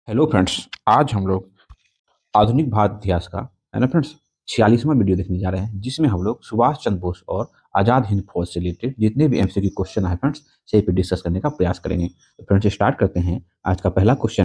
Hello friends. आज हम लोग आधुनिक भारत इतिहास का है ना फ्रेंड्स 46वां वीडियो देखने जा रहे हैं, जिसमें हम लोग सुभाष चंद्र बोस और आज़ाद हिंद फौज से रिलेटेड जितने भी एमसीक्यू क्वेश्चन है फ्रेंड्स सही पे डिस्कस करने का प्रयास करेंगे। तो फ्रेंड्स स्टार्ट करते हैं। आज का पहला क्वेश्चन,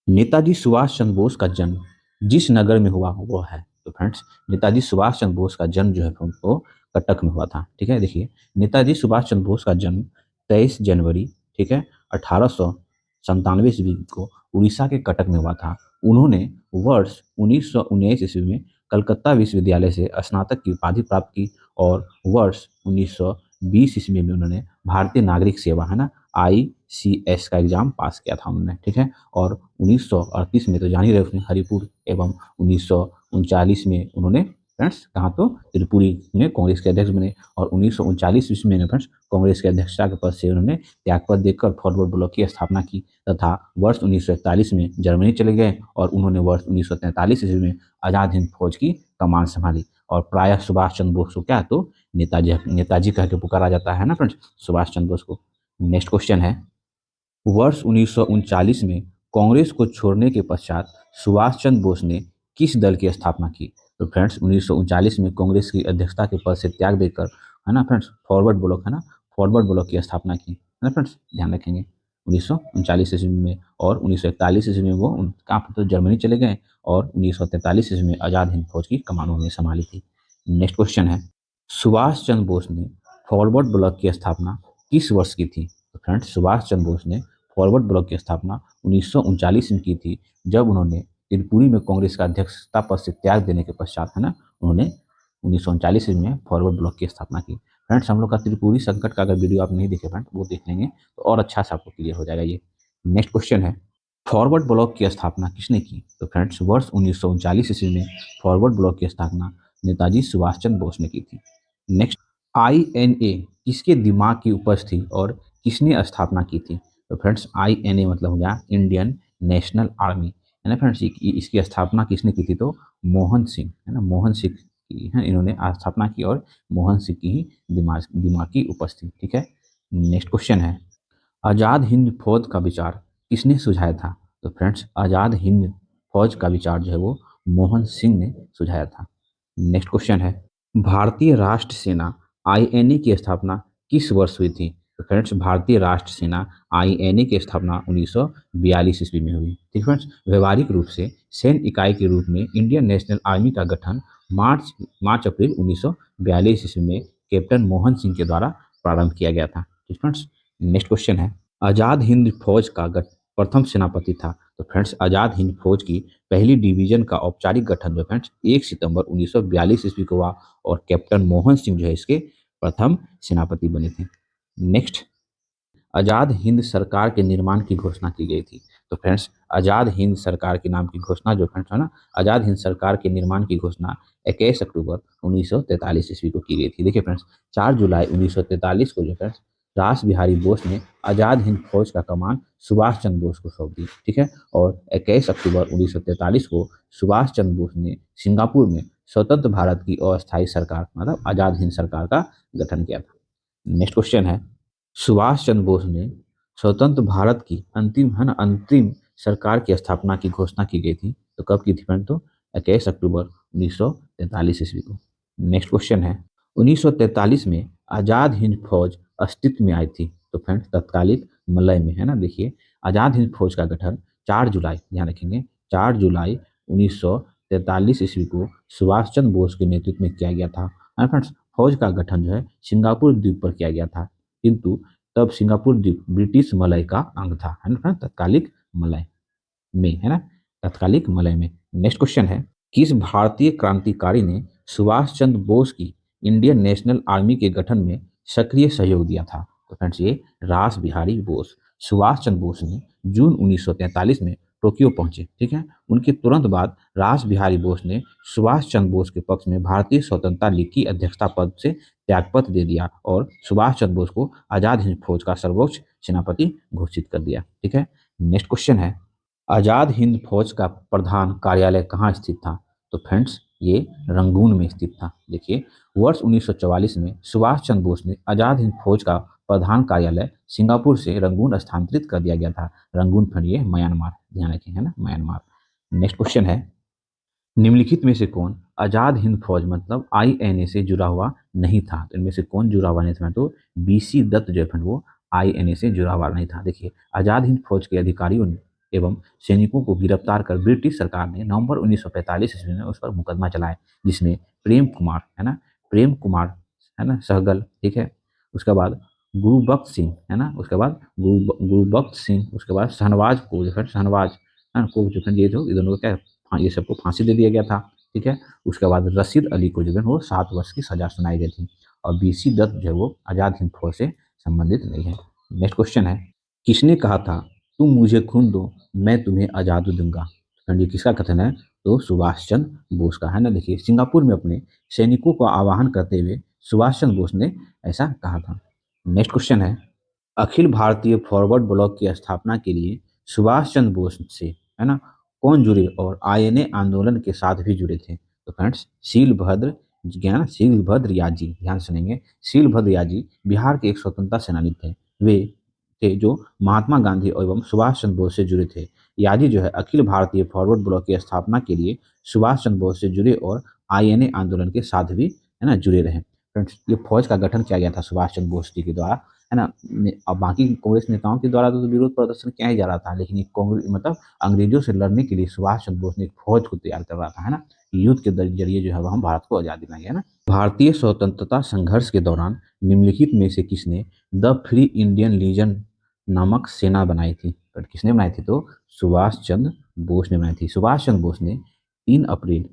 नेताजी सुभाष चंद्र बोस का जन्म जिस नगर में हुआ वो है। तो फ्रेंड्स नेताजी सुभाष चंद्र बोस का जन्म जो है वो कटक में हुआ था। ठीक है, देखिए नेताजी सुभाष चंद्र बोस का जन्म 23 जनवरी, ठीक है, 1897 ईस्वी को उड़ीसा के कटक में हुआ था। उन्होंने वर्ष 1919 ईस्वी में कलकत्ता विश्वविद्यालय से स्नातक की उपाधि प्राप्त की और वर्ष 1920 ईस्वी में उन्होंने भारतीय नागरिक सेवा है ना ICS का एग्जाम पास किया था उन्होंने। ठीक है, और 1938 में तो जान ही रहे उसने हरिपुर एवं 1939 में उन्होंने फ्रेंड्स कहाँ तो त्रिपुरी में कांग्रेस के अध्यक्ष बने और 1939 ईस्वी में फ्रेंड्स कांग्रेस के अध्यक्षता के पद से उन्होंने त्यागपत्र देकर फॉरवर्ड ब्लॉक की स्थापना की तथा वर्ष 1941 में जर्मनी चले गए और उन्होंने वर्ष 1943 ईस्वी में आज़ाद हिंद फौज की कमान संभाली और प्रायः सुभाष चंद्र बोस को क्या तो नेताजी कह के पुकारा जाता है ना फ्रेंड्स सुभाष चंद्र बोस को। नेक्स्ट क्वेश्चन है, वर्ष 1939 में कांग्रेस को छोड़ने के पश्चात सुभाष चंद्र बोस ने किस दल की स्थापना की। तो फ्रेंड्स 1939 में कांग्रेस की अध्यक्षता के पद से त्याग देकर है ना फ्रेंड्स फॉरवर्ड ब्लॉक है ना फॉरवर्ड ब्लॉक की स्थापना की है ना फ्रेंड्स, ध्यान रखेंगे 1939 ईस्वी में और 1941 ईस्वी में वो कहाँ पर तो जर्मनी चले गए और 1943 ईस्वी में आज़ाद हिंद फौज की कमान उन्होंने संभाली थी। नेक्स्ट क्वेश्चन है, सुभाष चंद्र बोस ने फॉरवर्ड ब्लॉक की स्थापना किस वर्ष की थी। तो फ्रेंड्स सुभाष चंद्र बोस ने फॉरवर्ड ब्लॉक की स्थापना 1939 में की थी, जब उन्होंने त्रिपुरी में कांग्रेस का अध्यक्षता पद से त्याग देने के पश्चात है ना उन्होंने 1939 में फॉरवर्ड ब्लॉक की स्थापना की। फ्रेंड्स हम लोग का त्रिपुरी संकट का अगर वीडियो आप नहीं देखे फ्रेंड्स वो देख लेंगे तो और अच्छा से आपको क्लियर हो जाएगा ये। नेक्स्ट क्वेश्चन है, फॉरवर्ड ब्लॉक की स्थापना किसने की। तो फ्रेंड्स वर्ष 1939 ईस्वी में फॉरवर्ड ब्लॉक की स्थापना नेताजी सुभाष चंद्र बोस ने की थी। नेक्स्ट, INA किसके दिमाग की उपज थी और किसने स्थापना की थी। तो फ्रेंड्स INA मतलब हो गया इंडियन नेशनल आर्मी है ना फ्रेंड्स, इसकी स्थापना किसने की थी तो मोहन सिंह है ना, मोहन सिंह की है इन्होंने स्थापना की और मोहन सिंह की ही दिमाग की उपज थी। ठीक है, नेक्स्ट क्वेश्चन है, आज़ाद हिंद फौज का विचार किसने सुझाया था। तो फ्रेंड्स आज़ाद हिंद फौज का विचार जो है वो मोहन सिंह ने सुझाया था। नेक्स्ट क्वेश्चन है, भारतीय राष्ट्र सेना INA की स्थापना किस वर्ष हुई थी। तो फ्रेंड्स भारतीय राष्ट्र सेना INA की स्थापना 1942 ईस्वी में हुई। ठीक फ्रेंड्स, व्यवहारिक रूप से सैन्य इकाई के रूप में इंडियन नेशनल आर्मी का गठन मार्च मार्च अप्रैल 1942 ईस्वी में कैप्टन मोहन सिंह के द्वारा प्रारंभ किया गया था। ठीक फ्रेंड्स, नेक्स्ट क्वेश्चन है, आज़ाद हिंद फौज का प्रथम सेनापति था। तो फ्रेंड्स आज़ाद हिंद फौज की पहली डिवीजन का औपचारिक गठन जो फ्रेंड्स 1 सितंबर 1942 ईस्वी को हुआ और कैप्टन मोहन सिंह जो है इसके प्रथम सेनापति बने थे। नेक्स्ट, आज़ाद हिंद सरकार के निर्माण की घोषणा की गई थी। तो फ्रेंड्स आज़ाद हिंद सरकार के नाम की घोषणा जो फ्रेंड्स है ना, आज़ाद हिंद सरकार के निर्माण की घोषणा 21 अक्टूबर 1943 ईस्वी को की गई थी। देखिए फ्रेंड्स 4 जुलाई 1943 को जो फ्रेंड्स रास बिहारी बोस ने आज़ाद हिंद फौज का कमान सुभाष चंद्र बोस को सौंप दी। ठीक है, और 21 अक्टूबर 1943 को सुभाष चंद्र बोस ने सिंगापुर में स्वतंत्र भारत की अस्थायी सरकार मतलब आज़ाद हिंद सरकार का गठन किया था। नेक्स्ट क्वेश्चन है, सुभाष चंद्र बोस ने स्वतंत्र भारत की अंतिम सरकार की स्थापना की घोषणा की गई थी। तो कब की थी फ्रेंड तो 21 अक्टूबर 1943 ईस्वी को। नेक्स्ट क्वेश्चन है, 1943 में आज़ाद हिंद फौज अस्तित्व में आई थी। तो फ्रेंड तत्कालिक मलय में है ना, देखिए आज़ाद हिंद फौज का गठन 4 जुलाई, ध्यान रखेंगे 4 जुलाई 1943 ईस्वी को सुभाष चंद्र बोस के नेतृत्व में किया गया था। फ्रेंड्स फौज का गठन जो है सिंगापुर द्वीप पर किया गया था, किंतु तब सिंगापुर द्वीप ब्रिटिश मलय का अंग था है ना, तत्कालिक मलय में है ना, तत्कालिक मलय में। नेक्स्ट क्वेश्चन है, किस भारतीय क्रांतिकारी ने सुभाष चंद्र बोस की इंडियन नेशनल आर्मी के गठन में सक्रिय सहयोग दिया था। तो फ्रेंड्स ये रास बिहारी बोस। सुभाष चंद्र बोस ने जून 1943 में टोक्यो पहुंचे। ठीक है, उनके तुरंत बाद रास बिहारी बोस ने सुभाष चंद्र बोस के पक्ष में भारतीय स्वतंत्रता लीग की अध्यक्षता पद से त्यागपत्र दे दिया और सुभाष चंद्र बोस को आज़ाद हिंद फौज का सर्वोच्च सेनापति घोषित कर दिया। ठीक है, नेक्स्ट क्वेश्चन है, आज़ाद हिंद फौज का प्रधान कार्यालय कहाँ स्थित था। तो फ्रेंड्स ये रंगून में स्थित था। देखिए वर्ष 1944 में सुभाष चंद्र बोस ने आज़ाद हिंद फौज का प्रधान कार्यालय सिंगापुर से रंगून स्थानांतरित कर दिया गया था। रंगून फिर ये म्यांमार, ध्यान रखें, है ना, म्यांमार। नेक्स्ट क्वेश्चन है, निम्नलिखित में से कौन आजाद हिंद फौज मतलब आईएनए से जुड़ा हुआ नहीं था? तो इनमें से कौन जुड़ा हुआ नहीं था? तो बीसी दत्त जो है फिर वो आईएनए से जुड़ा हुआ नहीं था। देखिए, आजाद हिंद फौज के अधिकारियों ने एवं सैनिकों को गिरफ्तार कर ब्रिटिश सरकार ने नवंबर 1945 ईस्वी में उस पर मुकदमा चलाया, जिसमें प्रेम कुमार, है ना, प्रेम कुमार, है ना, सहगल, ठीक है, उसके बाद गुरुबख्श सिंह, है ना, उसके बाद गुरुबख्श सिंह, उसके बाद शहनवाज को जो है शहनवाज, है ना, को जो है ये जो ये दोनों को क्या, हाँ, ये सबको फांसी दे दिया गया था, ठीक है। उसके बाद रशीद अली को जो है वो 7 वर्ष की सजा सुनाई गई थी, और बीसी दत्त जो है वो आजाद हिंद फौज से संबंधित नहीं है। नेक्स्ट क्वेश्चन है, किसने कहा था तुम मुझे खून दो मैं तुम्हें आजादी दूंगा? तो ये किसका कथन है? तो सुभाष चंद्र बोस का, है ना। देखिए, सिंगापुर में अपने सैनिकों का आह्वान करते हुए सुभाष चंद्र बोस ने ऐसा कहा था। नेक्स्ट क्वेश्चन है, अखिल भारतीय फॉरवर्ड ब्लॉक की स्थापना के लिए सुभाष चंद्र बोस से, है ना, कौन जुड़े और आईएनए आंदोलन के साथ भी जुड़े थे? तो फ्रेंड्स, शीलभद्र ज्ञान शीलभद्र याजी, ध्यान सुनेंगे, शीलभद्र याजी बिहार के एक स्वतंत्रता सेनानी थे। वे थे जो महात्मा गांधी एवं सुभाष चंद्र बोस से जुड़े थे। याजी जो है अखिल भारतीय फॉरवर्ड ब्लॉक की स्थापना के लिए सुभाष चंद्र बोस से जुड़े और आईएनए आंदोलन के साथ भी, है ना, जुड़े रहे। फ्रेंड्स, ये फौज का गठन किया गया था सुभाष चंद्र बोस जी के द्वारा, है ना। अब बाकी कांग्रेस नेताओं के द्वारा तो विरोध प्रदर्शन किया ही जा रहा था, लेकिन ये कांग्रेस मतलब अंग्रेजों से लड़ने के लिए सुभाष चंद्र बोस ने एक फौज को तैयार कर रहा था, है ना। युद्ध के जरिए जो है वह हम भारत को आजादी दिलाएंगे, है ना। भारतीय स्वतंत्रता संघर्ष के दौरान निम्नलिखित में से किसने द फ्री इंडियन लीजन नामक सेना बनाई थी? और किसने बनाई थी? तो सुभाष चंद्र बोस ने बनाई थी। सुभाष चंद्र बोस ने 3 अप्रैल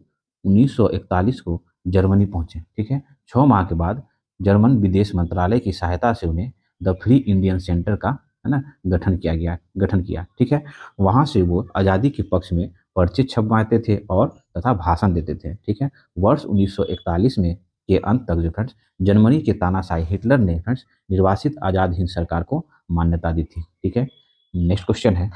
1941 को जर्मनी पहुंचे, ठीक है। 6 माह के बाद जर्मन विदेश मंत्रालय की सहायता से उन्हें द फ्री इंडियन सेंटर का, है ना, गठन किया, ठीक है। वहां से वो आज़ादी के पक्ष में पर्चे छपवाते थे और तथा भाषण देते थे, ठीक है। वर्ष 1941 में के अंत तक जो फ्रेंड्स जर्मनी के तानाशाही हिटलर ने फ्रेंड्स निर्वासित आज़ाद हिंद सरकार को मान्यता दी थी, ठीक है। नेक्स्ट क्वेश्चन है,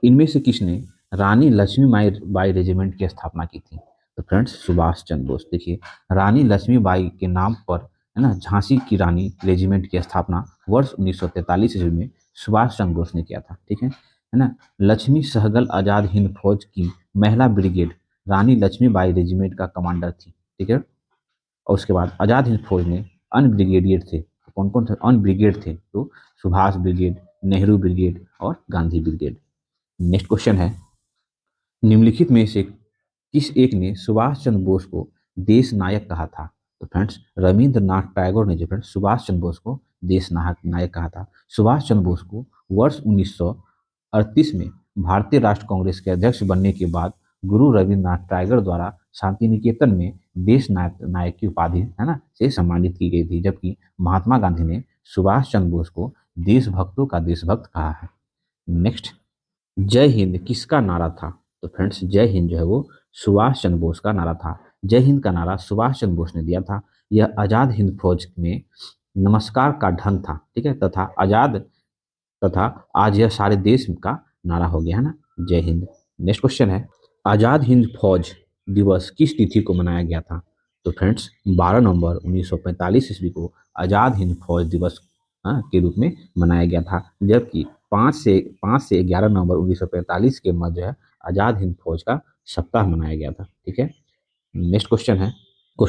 इनमें से किसने रानी लक्ष्मीबाई बाई रेजिमेंट की स्थापना की थी? तो फ्रेंड्स, सुभाष चंद्र बोस। देखिए, रानी लक्ष्मीबाई के नाम पर, है ना, झांसी की रानी रेजिमेंट की स्थापना वर्ष 1943 ईस्वी में सुभाष चंद्र बोस ने किया था, ठीक है ना। लक्ष्मी सहगल आजाद हिंद फौज की महिला ब्रिगेड रानी लक्ष्मीबाई रेजिमेंट का कमांडर थी, ठीक है। और उसके बाद आजाद हिंद फौज में अन्य ब्रिगेडियर थे। तो कौन कौन थे अन्य ब्रिगेड थे? तो सुभाष ब्रिगेड, नेहरू ब्रिगेड और गांधी ब्रिगेड। नेक्स्ट क्वेश्चन है, निम्नलिखित में से किस एक ने सुभाष चंद्र बोस को देश नायक कहा था? तो फ्रेंड्स, रविंद्रनाथ टैगोर ने जो फ्रेंड्स सुभाष चंद्र बोस को देश नायक कहा था। सुभाष चंद्र बोस को वर्ष 1938 में भारतीय राष्ट्र कांग्रेस के अध्यक्ष बनने के बाद गुरु रविंद्रनाथ टैगोर द्वारा शांति निकेतन में देश नायक की उपाधि, है ना, से सम्मानित की गई थी, जबकि महात्मा गांधी ने सुभाष चंद्र बोस को देशभक्तों का देशभक्त कहा है। नेक्स्ट, जय हिंद किसका नारा था? तो फ्रेंड्स, जय हिंद जो है वो सुभाष चंद्र बोस का नारा था। जय हिंद का नारा सुभाष चंद्र बोस ने दिया था। यह आजाद हिंद फौज में नमस्कार का ढंग था, ठीक है, तथा आज यह सारे देश का नारा हो गया, है ना, जय हिंद। नेक्स्ट क्वेश्चन है, आजाद हिंद फौज दिवस किस तिथि को मनाया गया था? तो फ्रेंड्स, 12 नवंबर 1945 ईस्वी को आजाद हिंद फौज दिवस, हाँ, के रूप में मनाया गया था, जबकि 5 से 11 नवंबर 1945 के मध्य जो है आजाद हिंद फौज का सप्ताह मनाया गया था, ठीक है। नेक्स्ट क्वेश्चन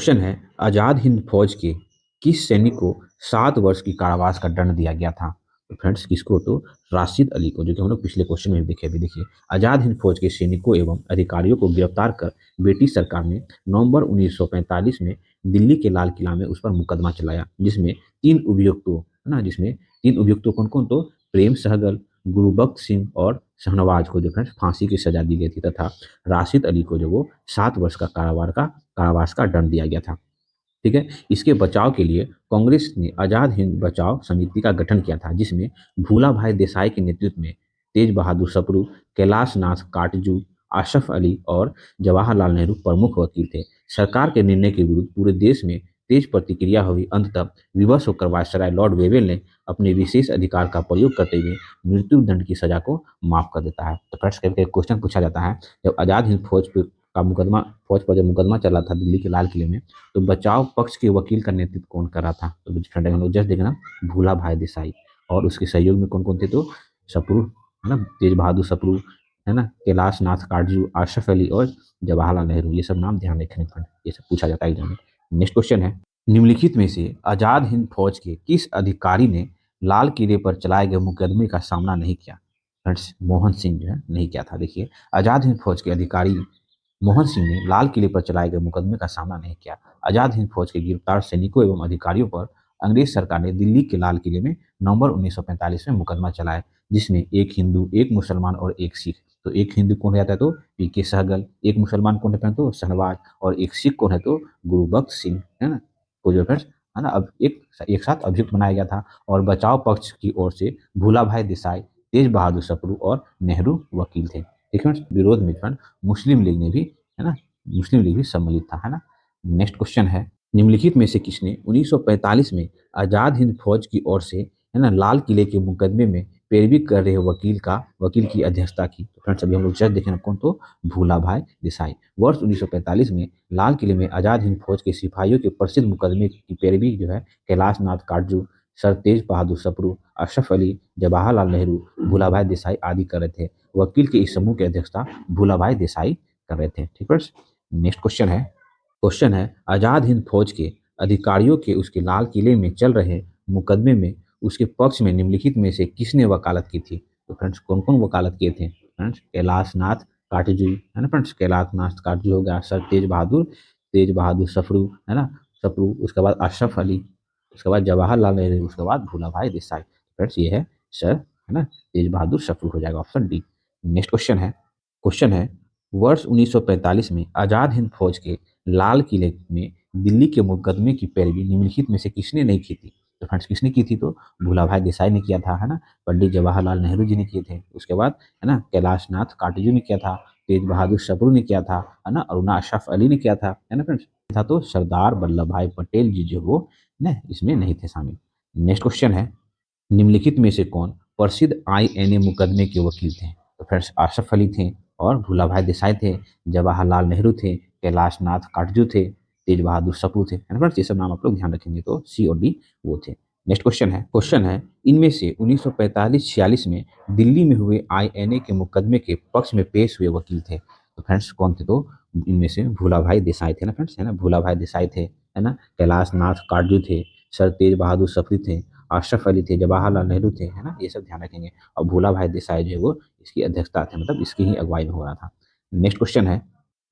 है, आजाद हिंद फौज के किस सैनिक को 7 वर्ष की कारावास का दंड दिया गया था? तो फ्रेंड्स, किसको? तो राशिद अली को, जो कि हम लोग पिछले क्वेश्चन में भी देखे। अभी देखिए, आजाद हिंद फौज के सैनिकों एवं अधिकारियों को गिरफ्तार कर ब्रिटिश सरकार ने नवंबर 1945 में दिल्ली के लाल किला में उस पर मुकदमा चलाया, जिसमें 3 अभियुक्तों, है ना, जिसमें 3 अभियुक्तों कौन कौन? तो प्रेम सहगल, गुरुबख्श सिंह और शहनवाज को जो फ्रेंड्स फांसी की सजा दी गई थी, तथा राशिद अली को जो वो 7 वर्ष का कारावास का दंड दिया गया था, ठीक है। इसके बचाव के लिए कांग्रेस ने आजाद हिंद बचाव समिति का गठन किया था, जिसमें भूला भाई देसाई के नेतृत्व में तेज बहादुर सप्रू, कैलाश नाथ काटजू, आशफ अली और जवाहरलाल नेहरू प्रमुख वकील थे। सरकार के निर्णय के विरुद्ध पूरे देश में तेज प्रतिक्रिया हुई। अंततः विवश होकर वायसराय लॉर्ड वेवेल ने अपने विशेष अधिकार का प्रयोग करते हुए मृत्यु दंड की सजा को माफ कर देता है। तो फ्रेंड्स, कभी क्वेश्चन पूछा जाता है, जब आजाद हिंद फौज का मुकदमा, फौज पर जब मुकदमा चला था दिल्ली के लाल किले में, तो बचाव पक्ष के वकील का नेतृत्व कौन कर रहा था? तो फ्रेंड हम लोग जस्ट देखना, भूला भाई देसाई। और उसके सहयोग में कौन कौन थे? तो सप्रू, है ना, तेज बहादुर सप्रू, है ना, कैलाश नाथ काटजू, आशरफ अली और जवाहरलाल नेहरू। ये सब नाम ध्यान रखने, फ्रेंड, ये सब पूछा जाता है एग्जाम में। नेक्स्ट क्वेश्चन है, निम्नलिखित में से आजाद हिंद फौज के किस अधिकारी ने लाल किले पर चलाए गए मुकदमे का सामना नहीं किया? फ्रेंड्स, मोहन सिंह जो है नहीं किया था। देखिए, आजाद हिंद फौज के अधिकारी मोहन सिंह ने लाल किले पर चलाए गए मुकदमे का सामना नहीं किया। आजाद हिंद फौज के गिरफ्तार सैनिकों एवं अधिकारियों पर अंग्रेज सरकार ने दिल्ली के लाल किले में नवंबर 1945 में मुकदमा चलाया, जिसमें एक हिंदू, एक मुसलमान और एक सिख। तो एक हिंदू कौन रहता है? तो पीके सहगल। एक मुसलमान कौन रहता है? तो शहनवाज। और एक सिख कौन है? तो गुरुबख्श सिंह, है ना। तो जो फ्रेंड्स, है ना, अब एक साथ अभियुक्त बनाया गया था। और बचाव पक्ष की ओर से भूला भाई देसाई, तेज बहादुर सप्रू और नेहरू वकील थे। ठीक है, विरोध में फ्रेंड मुस्लिम लीग ने भी, है ना, मुस्लिम लीग भी सम्मिलित था, है ना। नेक्स्ट क्वेश्चन है, निम्नलिखित में से किसने 1945 में आजाद हिंद फौज की ओर से, है ना, लाल किले के मुकदमे में पैरवी कर रहे वकील की अध्यक्षता की? तो फ्रेंड्स अभी हम लोग जज देखें कौन? तो भूला भाई देसाई। वर्ष 1945 में लाल किले में आजाद हिंद फौज के सिपाहियों के प्रसिद्ध मुकदमे की पैरवी जो है कैलाश नाथ काटजू, सर तेज बहादुर सप्रू, अशरफ अली, जवाहरलाल नेहरू, भूला भाई देसाई आदि कर रहे थे। वकील के इस समूह की अध्यक्षता भूला भाई देसाई कर रहे थे। ठीक है, नेक्स्ट क्वेश्चन है, आजाद हिंद फौज के अधिकारियों के उसके लाल किले में चल रहे मुकदमे में उसके पक्ष में निम्नलिखित में से किसने वकालत की थी? तो फ्रेंड्स कौन कौन वकालत किए थे? फ्रेंड्स, कैलाश नाथ काटजू, है ना। फ्रेंड्स, कैलाश नाथ काटजू हो गया, सर तेज बहादुर सफरू, है ना, सप्रू, उसके बाद अशरफ अली, उसके बाद जवाहरलाल नेहरू, उसके बाद भूला भाई देसाई। फ्रेंड्स ये है सर, है ना, तेज बहादुर सप्रू हो जाएगा, ऑप्शन डी। नेक्स्ट क्वेश्चन है, वर्ष 1945 में आजाद हिंद फौज के लाल किले में दिल्ली के मुकदमे की पैरवी निम्नलिखित में से किसने नहीं की थी? तो फ्रेंड्स किसने की थी? तो भूला भाई देसाई ने किया था, है ना। पंडित जवाहरलाल नेहरू जी ने किए थे। उसके बाद, है ना, कैलाश नाथ काटजू ने किया था, तेज बहादुर सप्रू ने किया था, है ना, और अशरफ अली ने किया था, है ना फ्रेंड्स। था तो सरदार वल्लभ भाई पटेल जी जो वो ना इसमें नहीं थे शामिल। नेक्स्ट क्वेश्चन है, निम्नलिखित में से कौन प्रसिद्ध आईएनए मुकदमे के वकील थे? तो फ्रेंड्स आशरफ अली थे, और भूला भाई देसाई थे, जवाहरलाल नेहरू थे, कैलाश नाथ काटजू थे, तेज बहादुर सप्रू थे, है ना फ्रेंड्स। ये सब नाम आप लोग ध्यान रखेंगे, तो सी और डी वो थे। नेक्स्ट क्वेश्चन है, इनमें से 1945-46 में दिल्ली में हुए आईएनए के मुकदमे के पक्ष में पेश हुए वकील थे? तो फ्रेंड्स कौन थे? तो इनमें से भूला भाई देसाई थे ना फ्रेंड्स, है ना, भूला भाई देसाई थे, है ना, कैलाश नाथ काटजू थे, सर तेज बहादुर सप्रू थे, अशरफ अली थे, जवाहरलाल नेहरू थे, है ना, ये सब ध्यान रखेंगे। और भूला भाई देसाई जो है वो इसकी अध्यक्षता थे, मतलब इसकी ही अगुवाई में हो रहा था। नेक्स्ट क्वेश्चन है,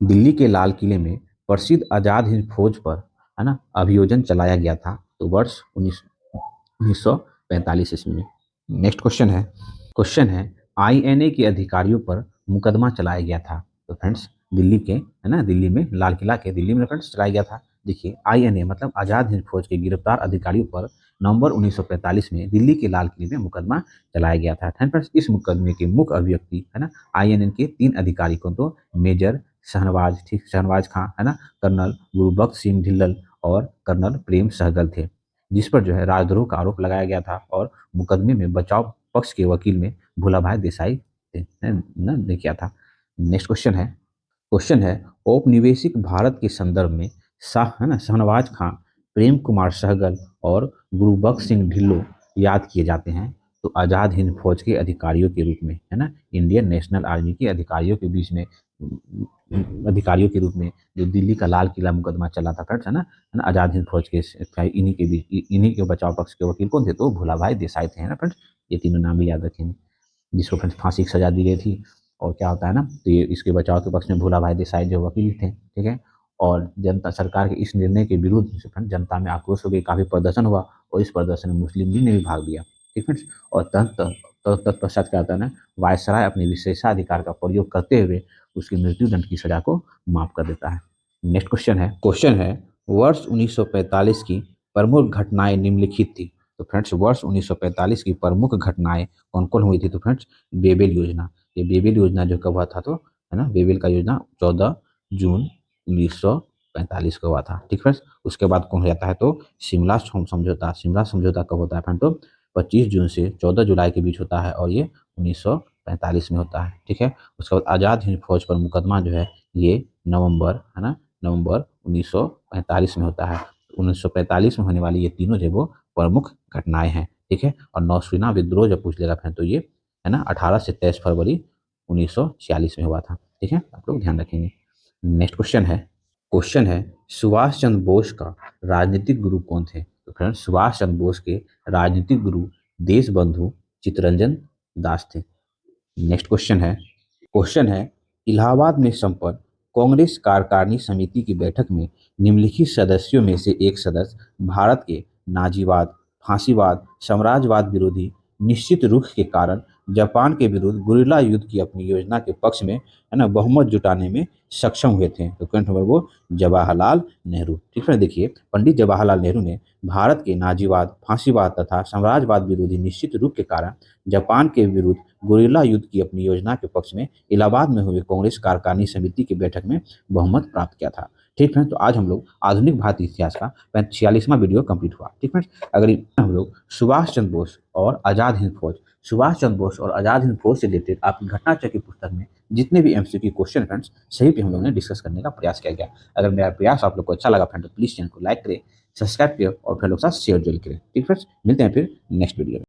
दिल्ली के लाल किले में प्रसिद्ध आजाद हिंद फौज पर, है ना, अभियोजन चलाया गया था, तो वर्ष 1945 ईस्वी में। नेक्स्ट क्वेश्चन है, आईएनए के अधिकारियों पर मुकदमा चलाया गया था? तो फ्रेंड्स दिल्ली के, है ना, दिल्ली में लाल किला के दिल्ली में फ्रेंड्स चलाया गया था। देखिए, आईएनए मतलब आजाद हिंद फौज के गिरफ्तार अधिकारियों पर नवंबर 1945 में दिल्ली के लाल किले में मुकदमा चलाया गया था। फ्रेंड्स इस मुकदमे के मुख्य अभिव्यक्ति, है ना, आईएनए के 3 अधिकारी को, तो मेजर शहनवाज, ठीक, शहनवाज खां, है ना, कर्नल गुरबख्श सिंह ढिल्लन और कर्नल प्रेम सहगल थे, जिस पर जो है राजद्रोह का आरोप लगाया गया था। और मुकदमे में बचाव पक्ष के वकील में भूला भाई देसाई थे, ने किया था। नेक्स्ट क्वेश्चन है, औपनिवेशिक भारत के संदर्भ में शाह, है ना, शाहनवाज खां, प्रेम कुमार सहगल और गुरुबख्श सिंह ढिल्लो याद किए जाते हैं तो आज़ाद हिंद फौज के अधिकारियों के रूप में, है ना, इंडियन नेशनल आर्मी के अधिकारियों के बीच में, अधिकारियों के रूप में जो दिल्ली का लाल किला मुकदमा चला था फ्रेंड्स, है ना, आज़ाद हिंद फौज के इन्हीं के बीच, इन्हीं के बचाव पक्ष के वकील कौन थे? तो भूला भाई देसाई थे, है ना फ्रेंड्स। ये तीनों नाम भी याद रखेंगे, जिसको फ्रेंड्स फांसी की सजा दी गई थी। और क्या होता है ना, तो ये इसके बचाव के पक्ष में भूला भाई देसाई जो वकील थे, ठीक है। और जनता सरकार के इस निर्णय के विरुद्ध जनता में आक्रोश हो गई, काफ़ी प्रदर्शन हुआ, और इस प्रदर्शन में मुस्लिम लीग ने भी भाग लिया, ठीक फ्रेंड्स। और तत्पश्चात क्या होता है ना, वायसराय अपने विशेषाधिकार का प्रयोग करते हुए उसकी मृत्युदंड की सजा को माफ कर देता है। नेक्स्ट क्वेश्चन है, वर्ष 1945 की प्रमुख घटनाएं निम्नलिखित थी? तो फ्रेंड्स वर्ष 1945 की प्रमुख घटनाएं कौन कौन हुई थी? तो फ्रेंड्स बेबेल योजना, ये बेबेल योजना जो कब हुआ था? तो, है ना, बेबेल का योजना 14 जून 1945 को हुआ था, ठीक फ्रेंड्स। उसके बाद कौन हो जाता है? तो शिमला समझौता कब होता है फ्रेंड? तो 25 जून से 14 जुलाई के बीच होता है, और ये 1945 में होता है, ठीक है। उसके बाद आज़ाद हिंद फौज पर मुकदमा जो है ये नवंबर, है ना, नवंबर 1945 में होता है। 1945 में होने वाली ये तीनों जो है वो प्रमुख घटनाएं हैं, ठीक है। और नौसेना विद्रोह जब पूछ लेगा फिर तो ये, है ना, 18 से 23 फरवरी 1946 में हुआ था, ठीक है। आप लोग ध्यान रखेंगे। नेक्स्ट क्वेश्चन है सुभाष चंद्र बोस का राजनीतिक गुरु कौन थे? तो फ्रेंड्स सुभाष चंद्र बोस के राजनीतिक गुरु देश बंधु चित्तरंजन दास थे। नेक्स्ट क्वेश्चन है इलाहाबाद में संपन्न कांग्रेस कार्यकारिणी समिति की बैठक में निम्नलिखित सदस्यों में से एक सदस्य भारत के नाजीवाद, फांसीवाद, साम्राज्यवाद विरोधी निश्चित रुख के कारण जापान के विरुद्ध गुरिल्ला युद्ध की अपनी योजना के पक्ष में, है ना, बहुमत जुटाने में सक्षम हुए थे? तो पॉइंट नंबर वो जवाहरलाल नेहरू, ठीक है। देखिए पंडित जवाहरलाल नेहरू ने भारत के नाजीवाद, फांसीवाद तथा साम्राज्यवाद विरोधी निश्चित रुख के कारण जापान के विरुद्ध गुरिल्ला युद्ध की अपनी योजना के पक्ष में इलाहाबाद में हुए कांग्रेस कार्यकारिणी समिति की बैठक में बहुमत प्राप्त किया था। ठीक है, तो आज हम लोग आधुनिक भारतीय इतिहास का 46वां वीडियो कंप्लीट हुआ। ठीक है, अगर हम लोग सुभाष चंद्र बोस और आजाद हिंद फौज, सुभाष चंद्र बोस और आजाद हिंद फौज से रिलेटेड आपकी घटनाचक्र की पुस्तक में जितने भी एमसीक्यू क्वेश्चन फ्रेंड्स सही पे हम लोगों ने डिस्कस करने का प्रयास किया गया। अगर मेरा प्रयास आप लोग को अच्छा लगा फ्रेंड तो प्लीज चैनल को लाइक करें, सब्सक्राइब करें और फिर लोग साथ शेयर जरूर करें। ठीक फ्रेंड्स, मिलते हैं फिर नेक्स्ट वीडियो में।